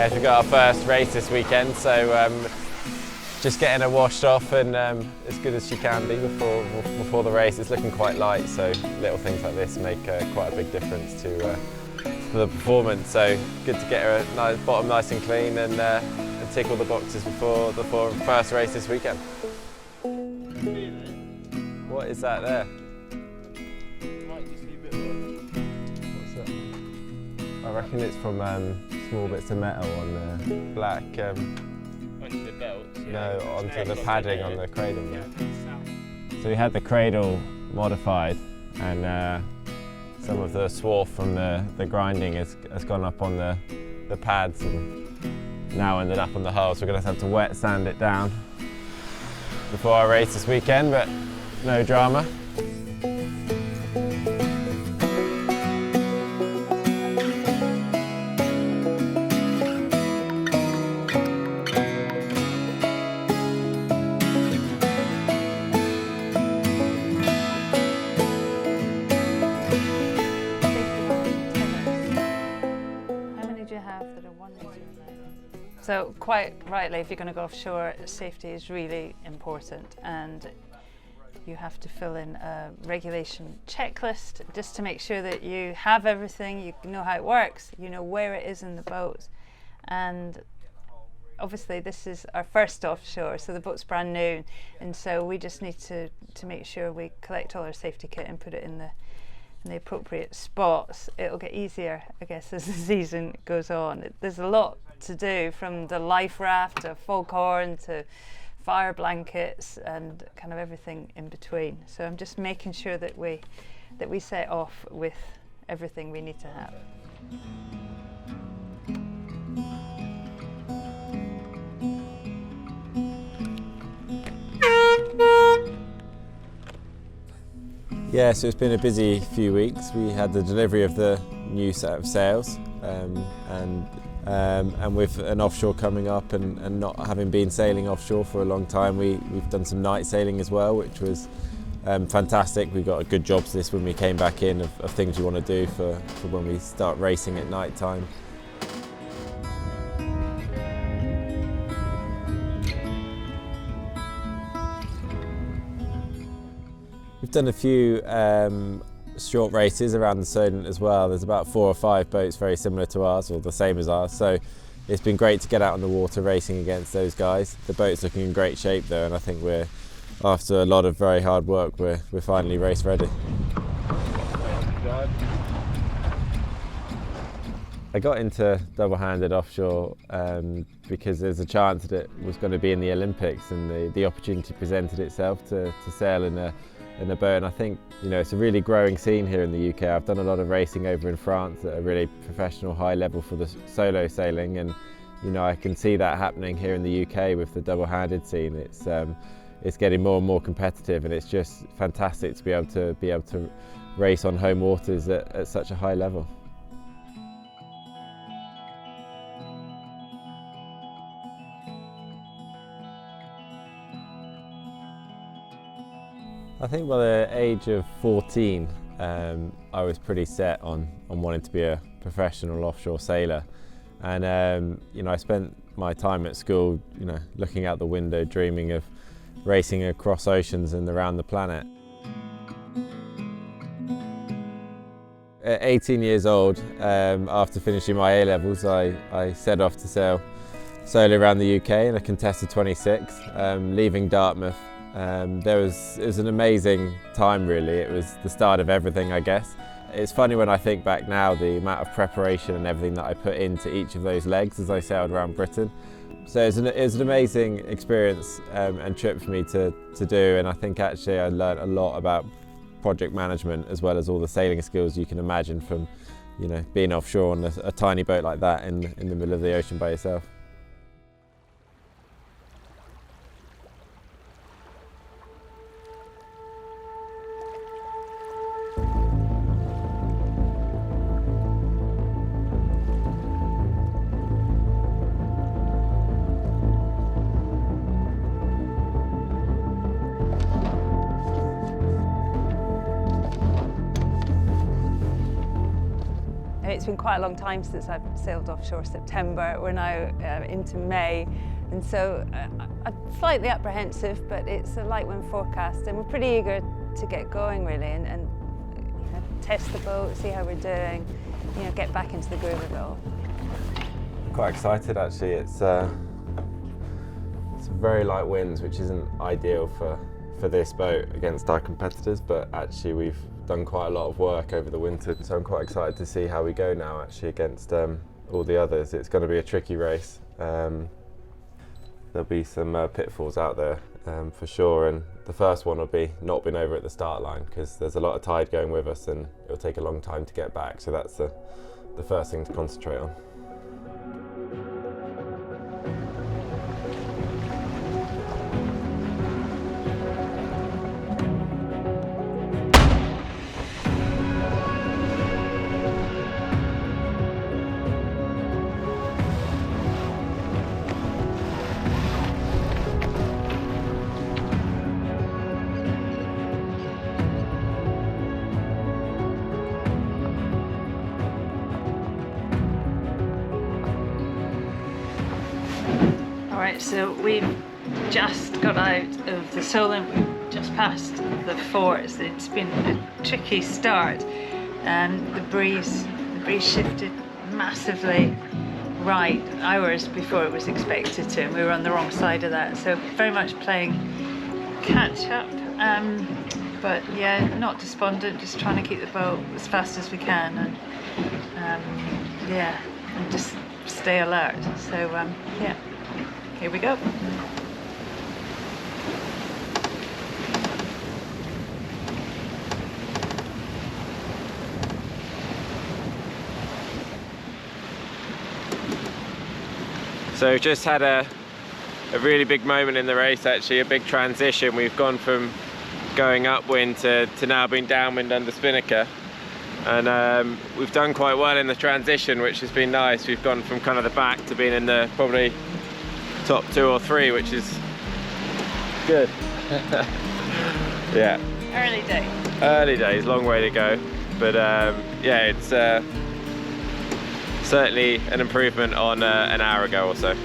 Yeah, we've got our first race this weekend, so just getting her washed off and as good as she can be before the race. It's looking quite light, so little things like this make quite a big difference to the performance. So good to get her bottom nice and clean and tick all the boxes before the first race this weekend. What is that there? What's that? I reckon it's from small bits of metal on the black. Onto the belt? No, onto the padding on the cradle. Yeah. So we had the cradle modified, and some of the swarf from the grinding has gone up on the pads and now ended up on the hull. So we're going to have to wet sand it down before our race this weekend, but no drama. So quite rightly, if you're going to go offshore, safety is really important, and you have to fill in a regulation checklist just to make sure that you have everything, you know how it works, you know where it is in the boat. And obviously this is our first offshore, so the boat's brand new, and so we just need to make sure we collect all our safety kit and put it in the appropriate spots. It'll get easier, I guess, as the season goes on. There's a lot to do, from the life raft to foghorn to fire blankets and kind of everything in between. So I'm just making sure that we set off with everything we need to have. Yeah, so it's been a busy few weeks. We had the delivery of the new set of sails, and with an offshore coming up and not having been sailing offshore for a long time, we've done some night sailing as well, which was fantastic. We got a good jobs list when we came back in of things we want to do for when we start racing at night time. We've done a few short races around the Solent as well. There's about 4 or 5 boats very similar to ours, or the same as ours, so it's been great to get out on the water racing against those guys. The boat's looking in great shape though, and I think we're, after a lot of very hard work, we're finally race ready. I got into double-handed offshore because there's a chance that it was going to be in the Olympics, and the opportunity presented itself to sail in a boat. And I think, you know, it's a really growing scene here in the UK. I've done a lot of racing over in France at a really professional high level for the solo sailing, and you know, I can see that happening here in the UK with the double-handed scene. It's getting more and more competitive, and it's just fantastic to be able to race on home waters at such a high level. I think by the age of 14, I was pretty set on wanting to be a professional offshore sailor, and you know, I spent my time at school, you know, looking out the window, dreaming of racing across oceans and around the planet. At 18 years old, after finishing my A-levels, I set off to sail solo around the UK in a contested 26, leaving Dartmouth. It was an amazing time, really. It was the start of everything, I guess. It's funny when I think back now, the amount of preparation and everything that I put into each of those legs as I sailed around Britain. So it was an amazing experience and trip for me to do, and I think actually I learned a lot about project management as well as all the sailing skills you can imagine from, you know, being offshore on a tiny boat like that in the middle of the ocean by yourself. And it's been quite a long time since I've sailed offshore. September, we're now into May, and so I'm slightly apprehensive, but it's a light wind forecast and we're pretty eager to get going really, and you know, test the boat, see how we're doing, you know, get back into the groove of it all. Quite excited actually. It's very light winds, which isn't ideal for this boat against our competitors, but actually we've done quite a lot of work over the winter, so I'm quite excited to see how we go now actually against all the others. It's going to be a tricky race. There'll be some pitfalls out there for sure, and the first one will be not being over at the start line because there's a lot of tide going with us and it'll take a long time to get back, so that's the first thing to concentrate on. Right, so we've just got out of the Solent, we've just passed the forts. It's been a tricky start, and the breeze shifted massively right hours before it was expected to, and we were on the wrong side of that, so very much playing catch up, but yeah, not despondent, just trying to keep the boat as fast as we can, and yeah, and just stay alert. So yeah, here we go. So we've just had a really big moment in the race, actually, a big transition. We've gone from going upwind to now being downwind under spinnaker. And we've done quite well in the transition, which has been nice. We've gone from kind of the back to being in the probably top 2 or 3, which is good. Yeah. Early days. Early days, long way to go. But yeah, it's certainly an improvement on an hour ago or so.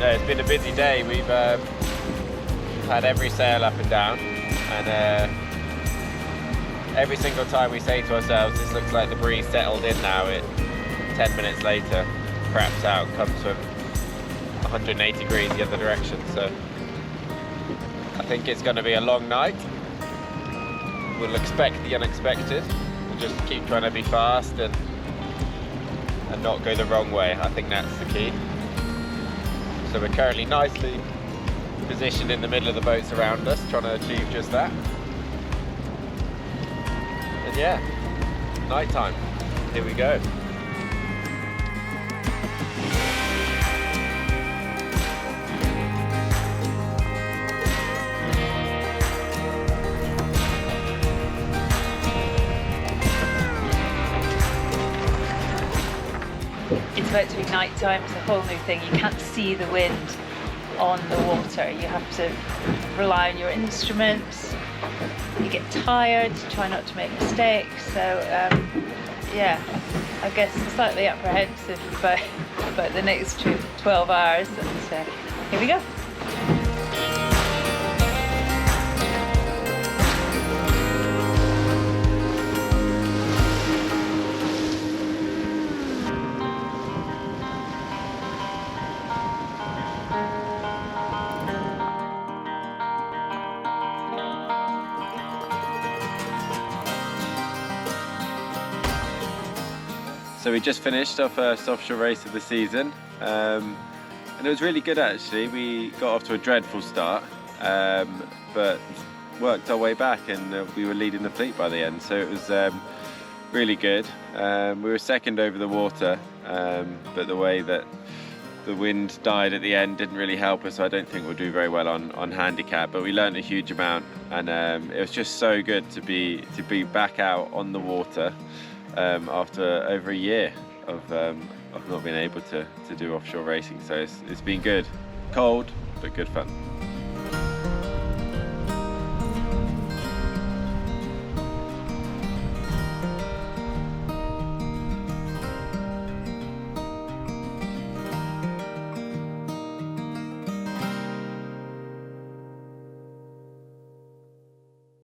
It's been a busy day. We've had every sail up and down, and every single time we say to ourselves, this looks like the breeze settled in now, 10 minutes later craps out, comes from 180 degrees the other direction. So I think it's going to be a long night. We'll expect the unexpected. We'll just keep trying to be fast and not go the wrong way. I think that's the key. So we're currently nicely positioned in the middle of the boats around us, trying to achieve just that. And yeah, night time. Here we go. It's about to be night time. It's a whole new thing. You can't see the wind on the water. You have to rely on your instruments. You get tired, try not to make mistakes. So yeah, I guess slightly apprehensive about the next 12 hours. And here we go. So we just finished our first offshore race of the season. And it was really good actually. We got off to a dreadful start, but worked our way back, and we were leading the fleet by the end, so it was really good. We were second over the water, but the way that the wind died at the end didn't really help us, so I don't think we'll do very well on handicap, but we learned a huge amount, and it was just so good to be back out on the water after over a year of not being able to do offshore racing. So it's been good, cold but good fun.